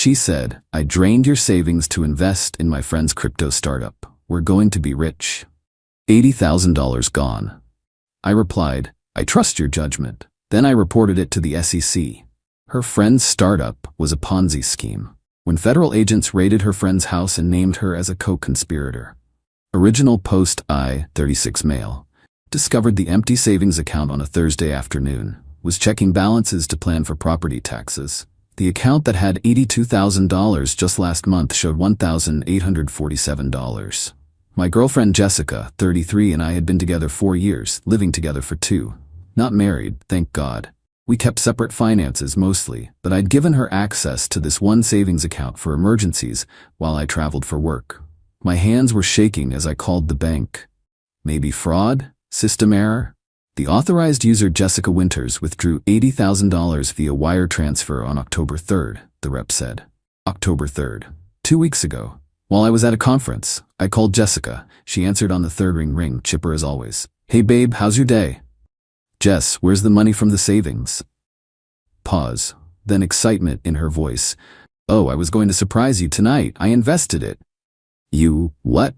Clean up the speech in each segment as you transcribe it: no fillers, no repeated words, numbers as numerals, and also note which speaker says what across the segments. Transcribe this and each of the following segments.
Speaker 1: She said, "I drained your savings to invest in my friend's crypto startup. We're going to be rich. $80,000 gone." I replied, "I trust your judgment." Then I reported it to the SEC. Her friend's startup was a Ponzi scheme. When federal agents raided her friend's house and named her as a co-conspirator. Original post I-36 male. Discovered the empty savings account on a Thursday afternoon. Was checking balances to plan for property taxes. The account that had $82,000 just last month showed $1,847. My girlfriend Jessica, 33, and I had been together 4 years, living together for 2. Not married, thank God. We kept separate finances mostly, but I'd given her access to this one savings account for emergencies while I traveled for work. My hands were shaking as I called the bank. Maybe fraud? System error? The authorized user Jessica Winters withdrew $80,000 via wire transfer on October 3rd, the rep said. October 3rd. 2 weeks ago. While I was at a conference, I called Jessica. She answered on the third ring, chipper as always. "Hey babe, how's your day?" "Jess, where's the money from the savings?" Pause. Then excitement in her voice. "Oh, I was going to surprise you tonight. I invested it." "You, what?"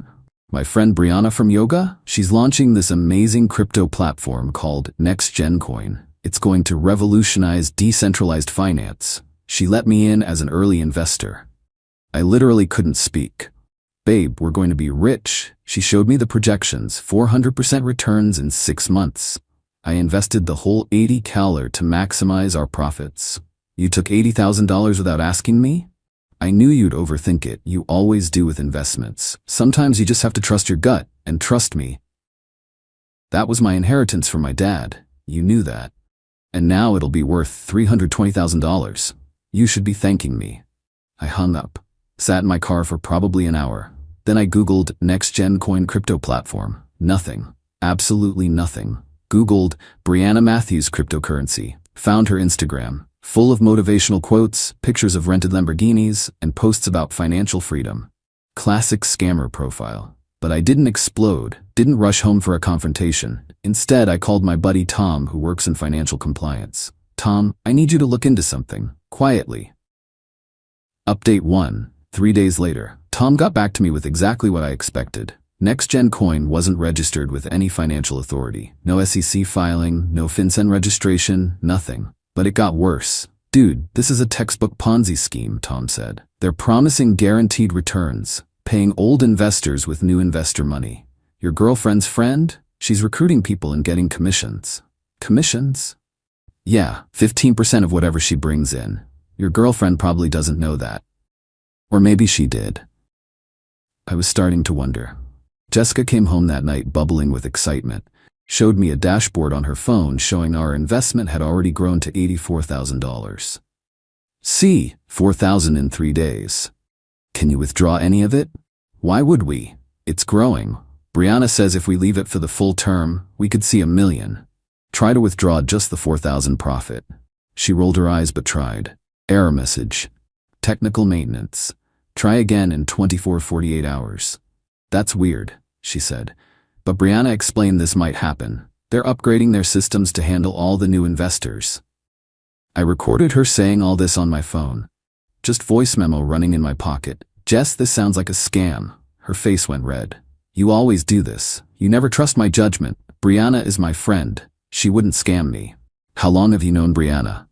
Speaker 1: "My friend Brianna from yoga? She's launching this amazing crypto platform called NextGenCoin. It's going to revolutionize decentralized finance. She let me in as an early investor." I literally couldn't speak. "Babe, we're going to be rich." She showed me the projections, 400% returns in 6 months. I invested the whole $80,000 to maximize our profits. "You took $80,000 without asking me?" "I knew you'd overthink it. You always do with investments. Sometimes you just have to trust your gut, and trust me. That was my inheritance from my dad. You knew that. And now it'll be worth $320,000. You should be thanking me." I hung up. Sat in my car for probably an hour. Then I Googled NextGenCoin crypto platform. Nothing. Absolutely nothing. Googled Brianna Matthews cryptocurrency. Found her Instagram. Full of motivational quotes, pictures of rented Lamborghinis, and posts about financial freedom. Classic scammer profile. But I didn't explode, didn't rush home for a confrontation. Instead, I called my buddy Tom, who works in financial compliance. "Tom, I need you to look into something. Quietly." Update 1. 3 days later, Tom got back to me with exactly what I expected. NextGenCoin wasn't registered with any financial authority. No SEC filing, no FinCEN registration, nothing. But it got worse. "Dude, this is a textbook Ponzi scheme," Tom said. "They're promising guaranteed returns, paying old investors with new investor money. Your girlfriend's friend? She's recruiting people and getting commissions." "Commissions?" "Yeah, 15% of whatever she brings in. Your girlfriend probably doesn't know that. Or maybe she did." I was starting to wonder. Jessica came home that night bubbling with excitement. Showed me a dashboard on her phone showing our investment had already grown to $84,000. "See, 4,000 in 3 days. Can you withdraw any of it?" "Why would we? It's growing. Brianna says if we leave it for the full term, we could see $1 million. Try to withdraw just the 4,000 profit." She rolled her eyes but tried. Error message. Technical maintenance. Try again in 24-48 hours. "That's weird," she said. But Brianna explained this might happen. They're upgrading their systems to handle all the new investors. I recorded her saying all this on my phone. Just voice memo running in my pocket. "Jess, this sounds like a scam." Her face went red. "You always do this. You never trust my judgment. Brianna is my friend. She wouldn't scam me." "How long have you known Brianna?"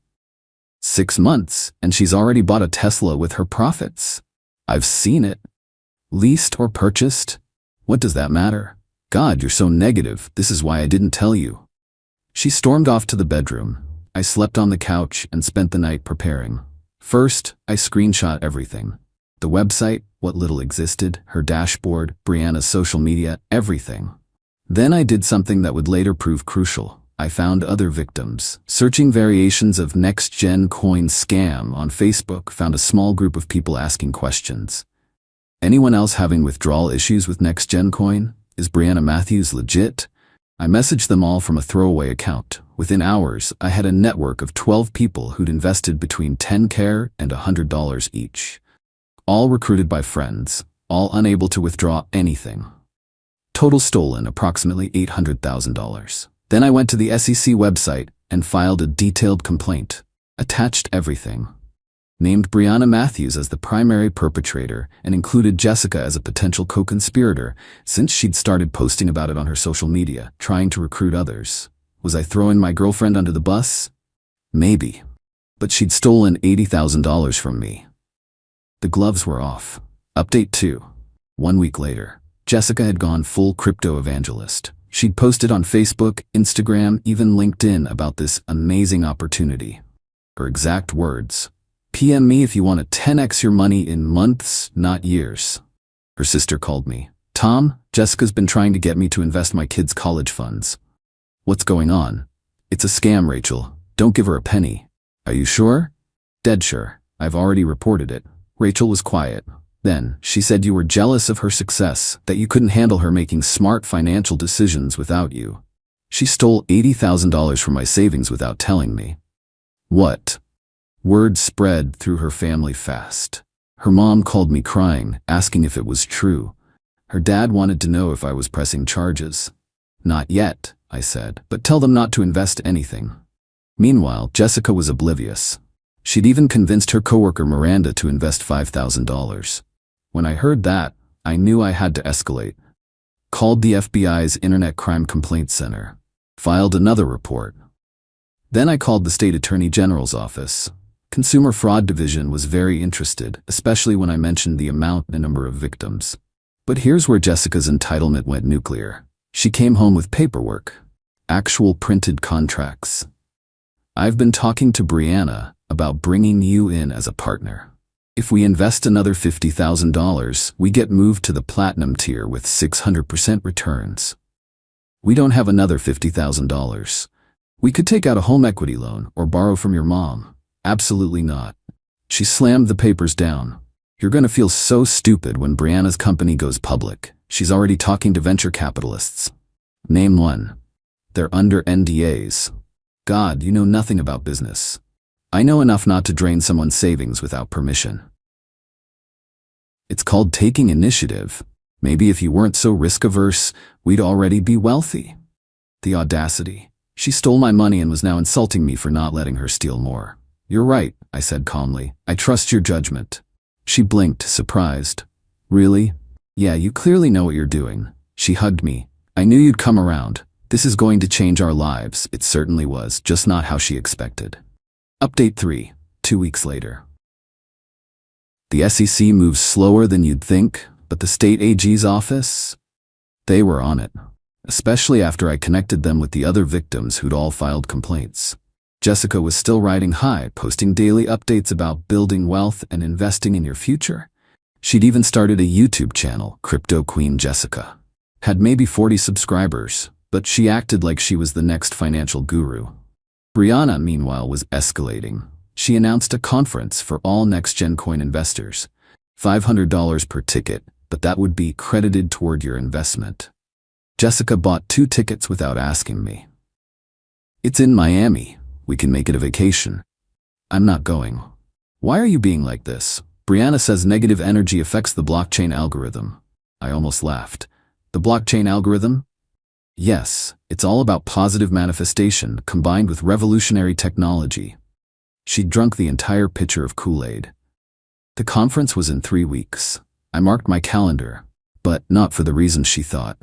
Speaker 1: 6 months, and she's already bought a Tesla with her profits." "I've seen it." "Leased or purchased? What does that matter?" "God, you're so negative. This is why I didn't tell you." She stormed off to the bedroom. I slept on the couch and spent the night preparing. First, I screenshot everything. The website, what little existed, her dashboard, Brianna's social media, everything. Then I did something that would later prove crucial. I found other victims. Searching variations of NextGenCoin scam on Facebook, found a small group of people asking questions. "Anyone else having withdrawal issues with NextGenCoin? Is Brianna Matthews legit?" I messaged them all from a throwaway account. Within hours, I had a network of 12 people who'd invested between $10K and $100 each. All recruited by friends, all unable to withdraw anything. Total stolen approximately $800,000. Then I went to the SEC website and filed a detailed complaint. Attached everything. named Brianna Matthews as the primary perpetrator and included Jessica as a potential co-conspirator since she'd started posting about it on her social media, trying to recruit others. Was I throwing my girlfriend under the bus? Maybe. But she'd stolen $80,000 from me. The gloves were off. Update 2. 1 week later, Jessica had gone full crypto evangelist. She'd posted on Facebook, Instagram, even LinkedIn about this amazing opportunity. Her exact words: "PM me if you want to 10x your money in months, not years." Her sister called me. "Tom, Jessica's been trying to get me to invest my kids' college funds." "What's going on?" "It's a scam, Rachel. Don't give her a penny." "Are you sure?" "Dead sure. I've already reported it." Rachel was quiet. Then, she said you were jealous of her success, that you couldn't handle her making smart financial decisions without you. She stole $80,000 from my savings without telling me. What? Word spread through her family fast. Her mom called me crying, asking if it was true. Her dad wanted to know if I was pressing charges. "Not yet," I said, "but tell them not to invest anything." Meanwhile, Jessica was oblivious. She'd even convinced her coworker Miranda to invest $5,000. When I heard that, I knew I had to escalate. Called the FBI's Internet Crime Complaint Center. Filed another report. Then I called the State Attorney General's office. Consumer Fraud Division was very interested, especially when I mentioned the amount and number of victims. But here's where Jessica's entitlement went nuclear. She came home with paperwork. Actual printed contracts. "I've been talking to Brianna about bringing you in as a partner. If we invest another $50,000, we get moved to the platinum tier with 600% returns. We don't have another $50,000. We could take out a home equity loan or borrow from your mom." "Absolutely not." She slammed the papers down. "You're gonna feel so stupid when Brianna's company goes public. She's already talking to venture capitalists." "Name one." "They're under NDAs." "God, you know nothing about business." "I know enough not to drain someone's savings without permission." It's called taking initiative. Maybe if you weren't so risk-averse, we'd already be wealthy. The audacity. She stole my money and was now insulting me for not letting her steal more. "You're right," I said calmly. "I trust your judgment." She blinked, surprised. "Really?" "Yeah, you clearly know what you're doing." She hugged me. "I knew you'd come around. This is going to change our lives." It certainly was, just not how she expected. Update 3. 2 weeks later. The SEC moves slower than you'd think, but the state AG's office? They were on it. Especially after I connected them with the other victims who'd all filed complaints. Jessica was still riding high, posting daily updates about building wealth and investing in your future. She'd even started a YouTube channel, Crypto Queen Jessica. Had maybe 40 subscribers, but she acted like she was the next financial guru. Brianna, meanwhile, was escalating. She announced a conference for all next-gen coin investors. $500 per ticket, but that would be credited toward your investment. Jessica bought 2 tickets without asking me. "It's in Miami. We can make it a vacation." "I'm not going." "Why are you being like this?" "Brianna says negative energy affects the blockchain algorithm." I almost laughed. "The blockchain algorithm?" "Yes, it's all about positive manifestation combined with revolutionary technology." She'd drunk the entire pitcher of Kool-Aid. The conference was in 3 weeks. I marked my calendar, but not for the reasons she thought.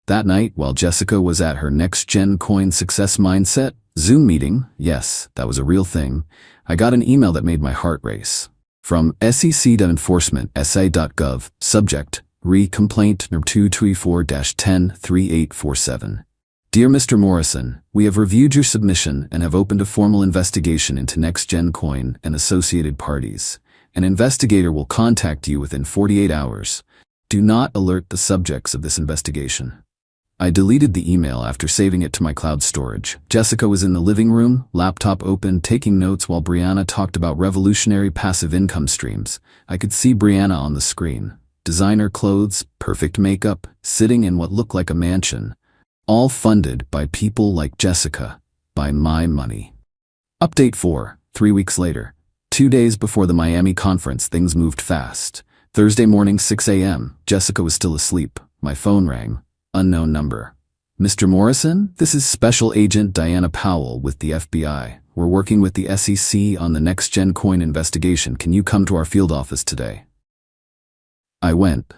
Speaker 1: That night, while Jessica was at her next-gen coin success mindset Zoom meeting, yes, that was a real thing, I got an email that made my heart race. From SEC.enforcement, sa.gov, subject, Complaint number 224-103847. Dear Mr. Morrison, we have reviewed your submission and have opened a formal investigation into NextGen Coin and associated parties. An investigator will contact you within 48 hours. Do not alert the subjects of this investigation. I deleted the email after saving it to my cloud storage. Jessica was in the living room, laptop open, taking notes while Brianna talked about revolutionary passive income streams. I could see Brianna on the screen. Designer clothes, perfect makeup, sitting in what looked like a mansion. All funded by people like Jessica, by my money. Update 4, 3 weeks later. 2 days before the Miami conference, things moved fast. Thursday morning, 6 a.m., Jessica was still asleep. My phone rang. Unknown number. "Mr. Morrison, this is Special Agent Diana Powell with the FBI. We're working with the SEC on the next-gen coin investigation. Can you come to our field office today? I went.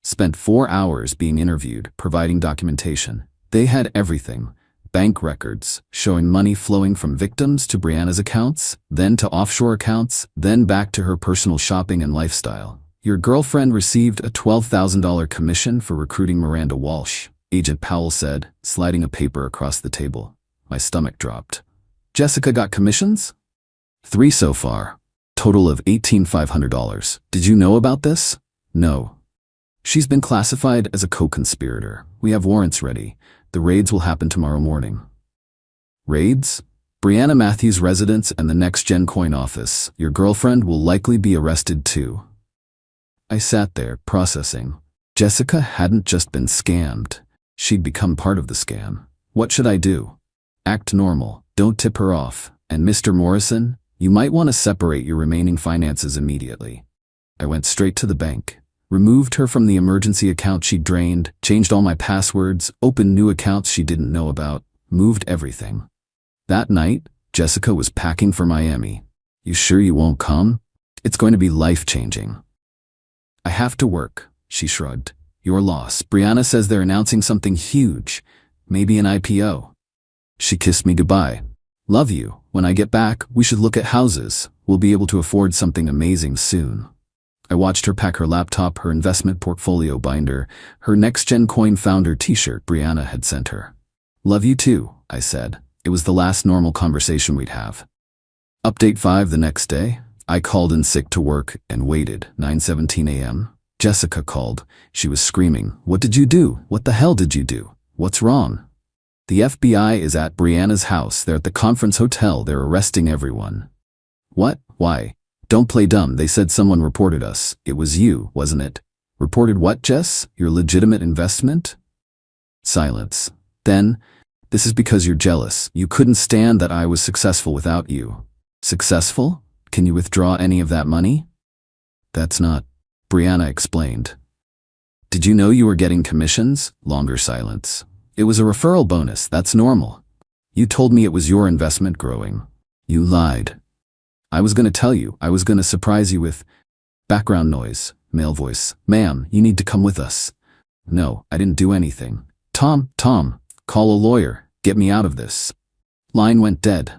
Speaker 1: Spent 4 hours being interviewed, providing documentation. They had everything. Bank records, showing money flowing from victims to Brianna's accounts, then to offshore accounts, then back to her personal shopping and lifestyle. Your girlfriend received a $12,000 commission for recruiting Miranda Walsh, Agent Powell said, sliding a paper across the table. My stomach dropped. Jessica got commissions? 3 so far. Total of $18,500. Did you know about this? No. She's been classified as a co-conspirator. We have warrants ready. The raids will happen tomorrow morning. Raids? Brianna Matthews' residence and the next-gen coin office. Your girlfriend will likely be arrested too. I sat there, processing. Jessica hadn't just been scammed. She'd become part of the scam. What should I do? Act normal. Don't tip her off. And Mr. Morrison, you might want to separate your remaining finances immediately. I went straight to the bank. Removed her from the emergency account she drained, changed all my passwords, opened new accounts she didn't know about, moved everything. That night, Jessica was packing for Miami. You sure you won't come? It's going to be life-changing. I have to work, she shrugged. Your loss. Brianna says they're announcing something huge. Maybe an IPO. She kissed me goodbye. Love you. When I get back, we should look at houses. We'll be able to afford something amazing soon. I watched her pack her laptop, her investment portfolio binder, her next-gen coin founder t-shirt Brianna had sent her. Love you too, I said. It was the last normal conversation we'd have. Update 5 the next day. I called in sick to work and waited. 9:17 a.m. Jessica called. She was screaming. What did you do? What the hell did you do? What's wrong? The FBI is at Brianna's house. They're at the conference hotel. They're arresting everyone. What? Why? Don't play dumb. They said someone reported us. It was you, wasn't it? Reported what, Jess? Your legitimate investment? Silence. Then, this is because you're jealous. You couldn't stand that I was successful without you. Successful? Can you withdraw any of that money? That's not. Brianna explained. Did you know you were getting commissions? Longer silence. It was a referral bonus. That's normal. You told me it was your investment growing. You lied. I was going to tell you. I was going to surprise you with background noise, male voice. Ma'am, you need to come with us. No, I didn't do anything. Tom, call a lawyer. Get me out of this. Line went dead.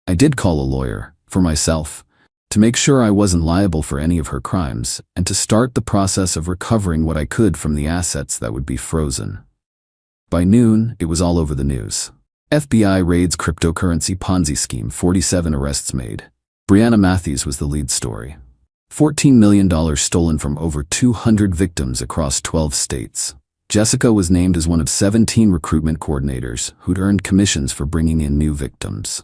Speaker 1: I did call a lawyer, for myself, to make sure I wasn't liable for any of her crimes, and to start the process of recovering what I could from the assets that would be frozen. By noon, it was all over the news. FBI raids cryptocurrency Ponzi scheme, 47 arrests made. Brianna Matthews was the lead story. $14 million stolen from over 200 victims across 12 states. Jessica was named as one of 17 recruitment coordinators who'd earned commissions for bringing in new victims.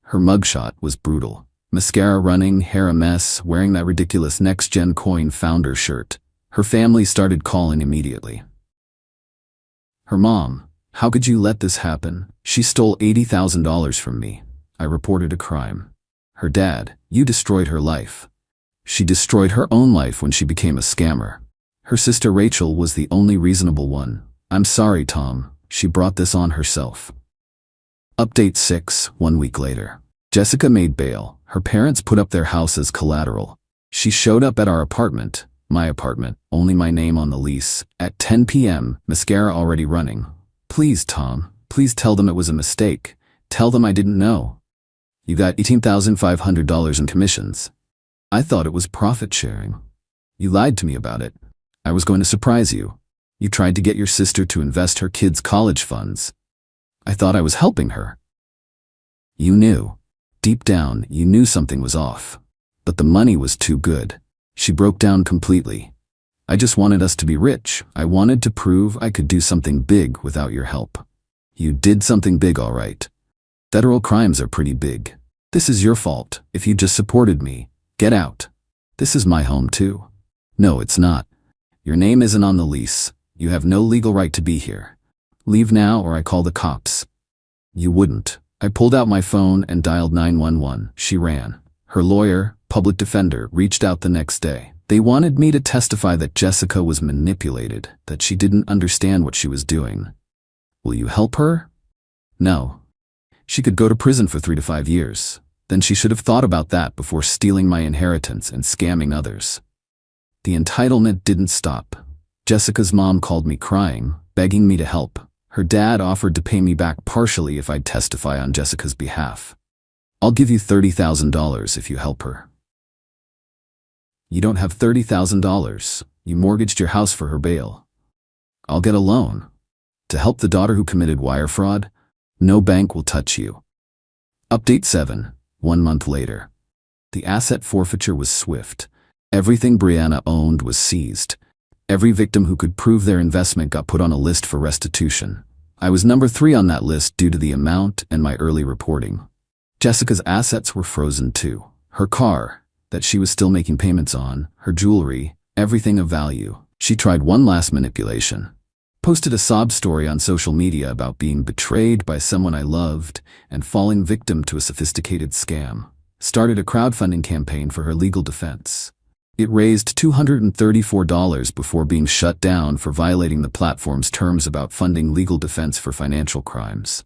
Speaker 1: Her mugshot was brutal. Mascara running, hair a mess, wearing that ridiculous next-gen coin founder shirt. Her family started calling immediately. Her mom, how could you let this happen? She stole $80,000 from me. I reported a crime. Her dad, you destroyed her life. She destroyed her own life when she became a scammer. Her sister Rachel was the only reasonable one. I'm sorry, Tom. She brought this on herself. Update 6, 1 week later. Jessica made bail. Her parents put up their house as collateral. She showed up at our apartment, my apartment, only my name on the lease, at 10 p.m., mascara already running. Please, Tom, please tell them it was a mistake. Tell them I didn't know. You got $18,500 in commissions. I thought it was profit sharing. You lied to me about it. I was going to surprise you. You tried to get your sister to invest her kids' college funds. I thought I was helping her. You knew. Deep down, you knew something was off. But the money was too good. She broke down completely. I just wanted us to be rich. I wanted to prove I could do something big without your help. You did something big, all right. Federal crimes are pretty big. This is your fault. If you just supported me, get out. This is my home too. No, it's not. Your name isn't on the lease. You have no legal right to be here. Leave now or I call the cops. You wouldn't. I pulled out my phone and dialed 911. She ran. Her lawyer, public defender, reached out the next day. They wanted me to testify that Jessica was manipulated, that she didn't understand what she was doing. Will you help her? No. She could go to prison for 3 to 5 years. Then she should have thought about that before stealing my inheritance and scamming others. The entitlement didn't stop. Jessica's mom called me crying, begging me to help. Her dad offered to pay me back partially if I'd testify on Jessica's behalf. I'll give you $30,000 if you help her. You don't have $30,000. You mortgaged your house for her bail. I'll get a loan. To help the daughter who committed wire fraud, no bank will touch you. Update 7, 1 month later. The asset forfeiture was swift. Everything Brianna owned was seized. Every victim who could prove their investment got put on a list for restitution. I was number 3 on that list due to the amount and my early reporting. Jessica's assets were frozen too. Her car, that she was still making payments on, her jewelry, everything of value. She tried one last manipulation. Posted a sob story on social media about being betrayed by someone I loved and falling victim to a sophisticated scam. Started a crowdfunding campaign for her legal defense. It raised $234 before being shut down for violating the platform's terms about funding legal defense for financial crimes.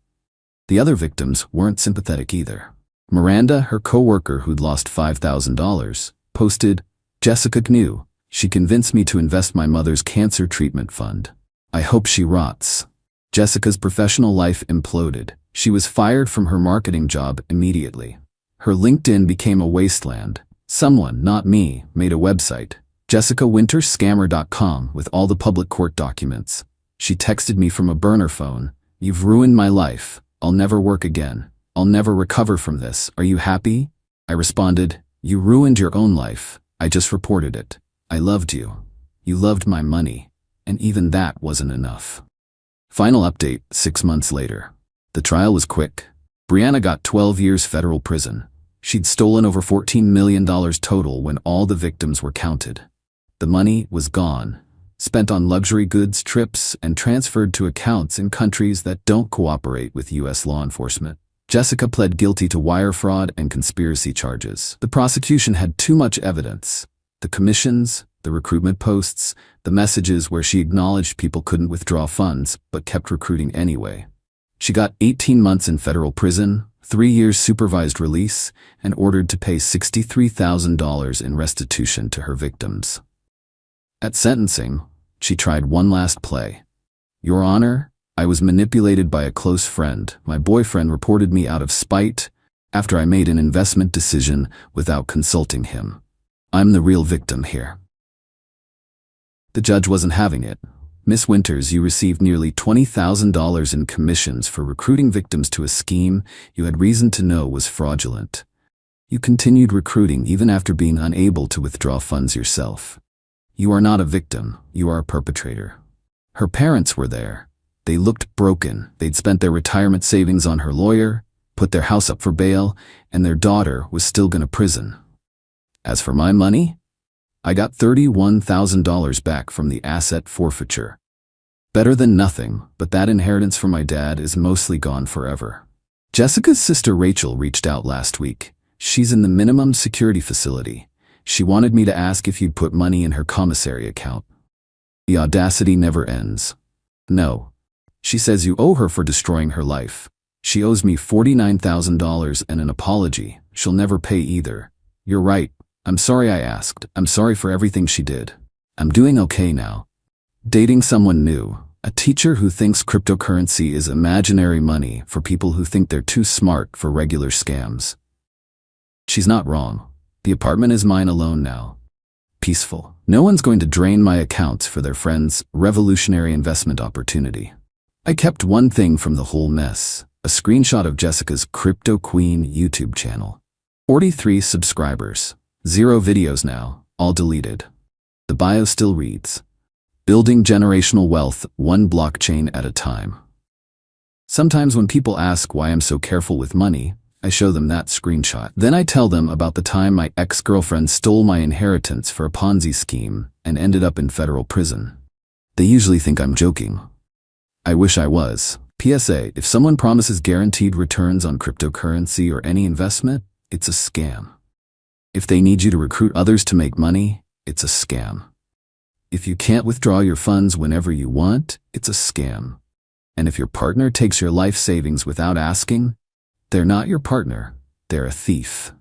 Speaker 1: The other victims weren't sympathetic either. Miranda, her co-worker who'd lost $5,000, posted, "Jessica knew. She convinced me to invest my mother's cancer treatment fund. I hope she rots." Jessica's professional life imploded. She was fired from her marketing job immediately. Her LinkedIn became a wasteland. Someone, not me, made a website, JessicaWintersScammer.com, with all the public court documents. She texted me from a burner phone, "You've ruined my life. I'll never work again. I'll never recover from this. Are you happy?" I responded, "You ruined your own life. I just reported it. I loved you. You loved my money. And even that wasn't enough." Final update, 6 months later. The trial was quick. Brianna got 12 years federal prison. She'd stolen over $14 million total when all the victims were counted. The money was gone, spent on luxury goods, trips, and transferred to accounts in countries that don't cooperate with U.S. law enforcement. Jessica pled guilty to wire fraud and conspiracy charges. The prosecution had too much evidence. The commissions, the recruitment posts, the messages where she acknowledged people couldn't withdraw funds but kept recruiting anyway. She got 18 months in federal prison, 3 years supervised release, and ordered to pay $63,000 in restitution to her victims. At sentencing, she tried one last play. "Your Honor, I was manipulated by a close friend. My boyfriend reported me out of spite after I made an investment decision without consulting him. I'm the real victim here." The judge wasn't having it. "Miss Winters, you received nearly $20,000 in commissions for recruiting victims to a scheme you had reason to know was fraudulent. You continued recruiting even after being unable to withdraw funds yourself. You are not a victim, you are a perpetrator." Her parents were there. They looked broken. They'd spent their retirement savings on her lawyer, put their house up for bail, and their daughter was still going to prison. As for my money, I got $31,000 back from the asset forfeiture. Better than nothing, but that inheritance from my dad is mostly gone forever. Jessica's sister Rachel reached out last week. She's in the minimum security facility. She wanted me to ask if you'd put money in her commissary account. The audacity never ends. No. She says you owe her for destroying her life. She owes me $49,000 and an apology. She'll never pay either. You're right. I'm sorry I asked. I'm sorry for everything she did. I'm doing okay now. Dating someone new. A teacher who thinks cryptocurrency is imaginary money for people who think they're too smart for regular scams. She's not wrong. The apartment is mine alone now. Peaceful. No one's going to drain my accounts for their friend's revolutionary investment opportunity. I kept one thing from the whole mess. A screenshot of Jessica's Crypto Queen YouTube channel. 43 subscribers. 0 videos now, all deleted. The bio still reads, "Building generational wealth, one blockchain at a time." Sometimes when people ask why I'm so careful with money, I show them that screenshot. Then I tell them about the time my ex-girlfriend stole my inheritance for a Ponzi scheme and ended up in federal prison. They usually think I'm joking. I wish I was. PSA, if someone promises guaranteed returns on cryptocurrency or any investment, it's a scam. If they need you to recruit others to make money, it's a scam. If you can't withdraw your funds whenever you want, it's a scam. And if your partner takes your life savings without asking, They're not your partner, they're a thief.